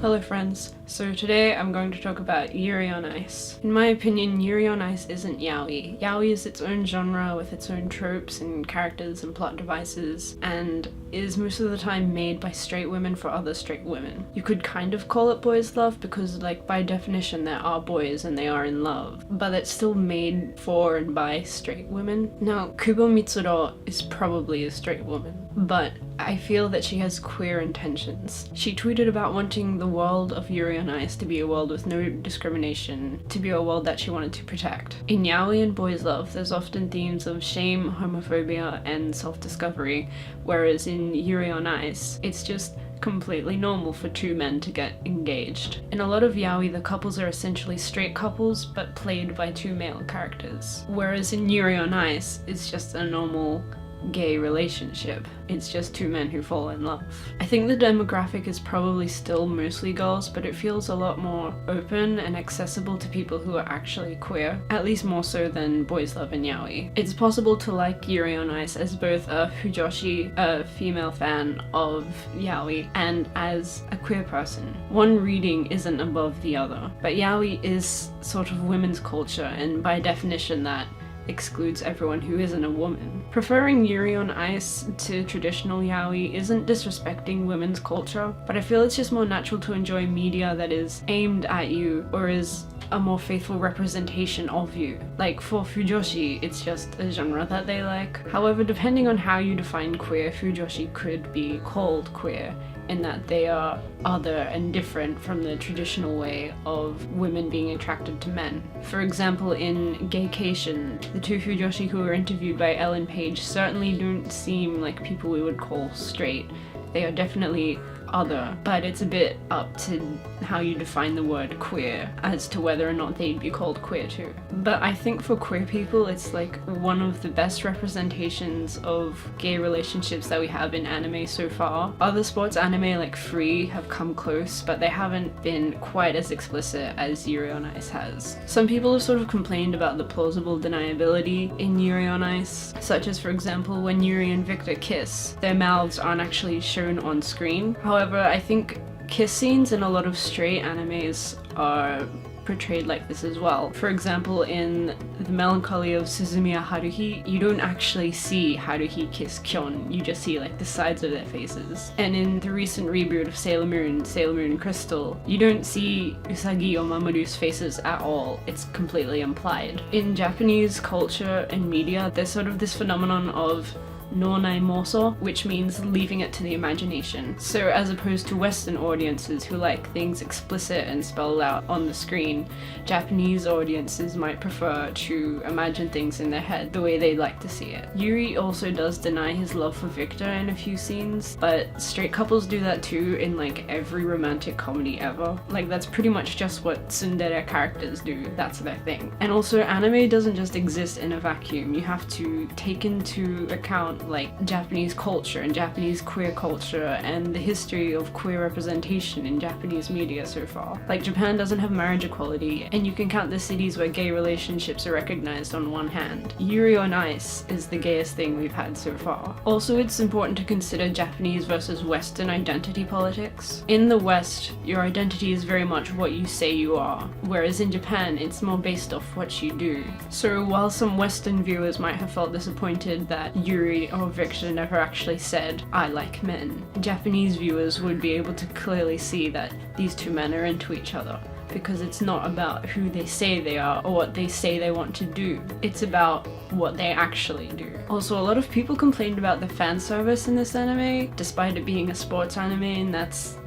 Hello friends, so today I'm going to talk about Yuri on Ice. In my opinion, Yuri on Ice isn't yaoi. Yaoi is its own genre with its own tropes and characters and plot devices, and is most of the time made by straight women for other straight women. You could kind of call it boys love because by definition there are boys and they are in love, but it's still made for and by straight women. Now, Kubo Mitsuro is probably a straight woman, but I feel that she has queer intentions. She tweeted about wanting the world of Yuri on Ice to be a world with no discrimination, to be a world that she wanted to protect. In yaoi and boys love, there's often themes of shame, homophobia, and self-discovery, whereas in Yuri on Ice, it's just completely normal for two men to get engaged. In a lot of yaoi, the couples are essentially straight couples, but played by two male characters. Whereas in Yuri on Ice, it's just a normal gay relationship. It's just two men who fall in love. I think the demographic is probably still mostly girls, but it feels a lot more open and accessible to people who are actually queer, at least more so than boys love and yaoi. It's possible to like Yuri on Ice as both a fujoshi, a female fan of yaoi, and as a queer person. One reading isn't above the other, but yaoi is sort of women's culture, and by definition that excludes everyone who isn't a woman. Preferring Yuri on Ice to traditional yaoi isn't disrespecting women's culture, but I feel it's just more natural to enjoy media that is aimed at you or is a more faithful representation of you. Like for fujoshi, it's just a genre that they like. However, depending on how you define queer, fujoshi could be called queer in that they are other and different from the traditional way of women being attracted to men. For example, in Gaycation, the two fujoshi who were interviewed by Ellen Page certainly don't seem like people we would call straight. They are definitely other, but it's a bit up to how you define the word queer as to whether or not they'd be called queer too. But I think for queer people, it's like one of the best representations of gay relationships that we have in anime so far. Other sports anime like Free have come close, but they haven't been quite as explicit as Yuri on Ice has. Some people have sort of complained about the plausible deniability in Yuri on Ice, such as for example when Yuri and Victor kiss, their mouths aren't actually shown on screen. However, I think kiss scenes in a lot of straight animes are portrayed like this as well. For example, in the melancholy of Suzumiya Haruhi, you don't actually see Haruhi kiss Kyon, you just see the sides of their faces. And in the recent reboot of Sailor Moon Crystal, you don't see Usagi or Mamoru's faces at all, it's completely implied. In Japanese culture and media, there's sort of this phenomenon of nonai moso, which means leaving it to the imagination. So as opposed to Western audiences who like things explicit and spelled out on the screen, Japanese audiences might prefer to imagine things in their head the way they'd like to see it. Yuri also does deny his love for Victor in a few scenes, but straight couples do that too in every romantic comedy ever. That's pretty much just what tsundere characters do, that's their thing. And also, anime doesn't just exist in a vacuum, you have to take into account Japanese culture and Japanese queer culture and the history of queer representation in Japanese media so far. Japan doesn't have marriage equality, and you can count the cities where gay relationships are recognized on one hand. Yuri on Ice is the gayest thing we've had so far. Also, it's important to consider Japanese versus Western identity politics. In the West, your identity is very much what you say you are, whereas in Japan, it's more based off what you do. So while some Western viewers might have felt disappointed that Yuri or Victor never actually said, "I like men," Japanese viewers would be able to clearly see that these two men are into each other, because it's not about who they say they are or what they say they want to do. It's about what they actually do. Also, a lot of people complained about the fan service in this anime, despite it being a sports anime, and that's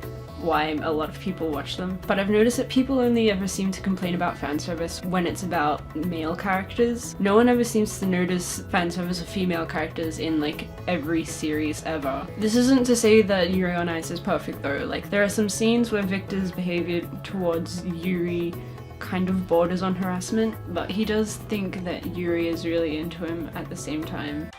why a lot of people watch them. But I've noticed that people only ever seem to complain about fan service when it's about male characters. No one ever seems to notice fan service of female characters in every series ever. This isn't to say that Yuri on Ice is perfect though. There are some scenes where Victor's behavior towards Yuri kind of borders on harassment, but he does think that Yuri is really into him at the same time.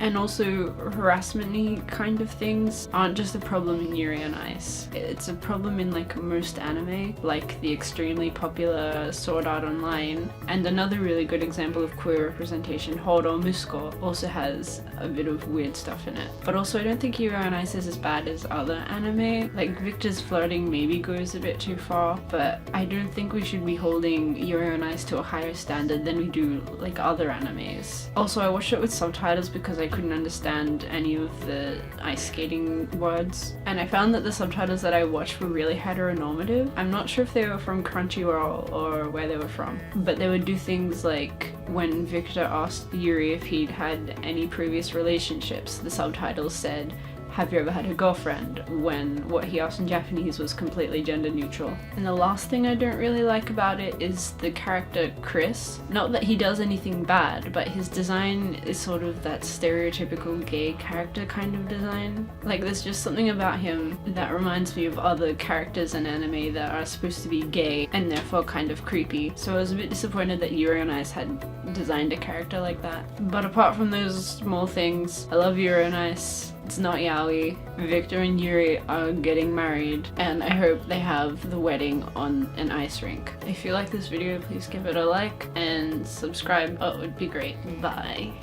And also harassment-y kind of things aren't just a problem in Yuri on Ice. It's a problem in like most anime, like the extremely popular Sword Art Online, and another really good example of queer representation, Horo Musuko, also has a bit of weird stuff in it. But also I don't think Yuri on Ice is as bad as other anime. Like Victor's flirting maybe goes a bit too far, but I don't think we should be holding Yuri on Ice to a higher standard than we do like other animes. Also, I watched it with subtitles because I couldn't understand any of the ice skating words, and I found that the subtitles that I watched were really heteronormative. I'm not sure if they were from Crunchyroll or where they were from, but they would do things like when Victor asked Yuri if he'd had any previous relationships, the subtitles said, "Have you ever had a girlfriend?" when what he asked in Japanese was completely gender neutral. And the last thing I don't really like about it is the character Chris. Not that he does anything bad, but his design is sort of that stereotypical gay character kind of design. Like there's just something about him that reminds me of other characters in anime that are supposed to be gay and therefore kind of creepy. So I was a bit disappointed that Yuri on Ice had designed a character like that. But apart from those small things, I love Yuri on Ice. It's not yaoi. Victor and Yuri are getting married, and I hope they have the wedding on an ice rink. If you like this video, please give it a like and subscribe. Oh, it would be great. Bye.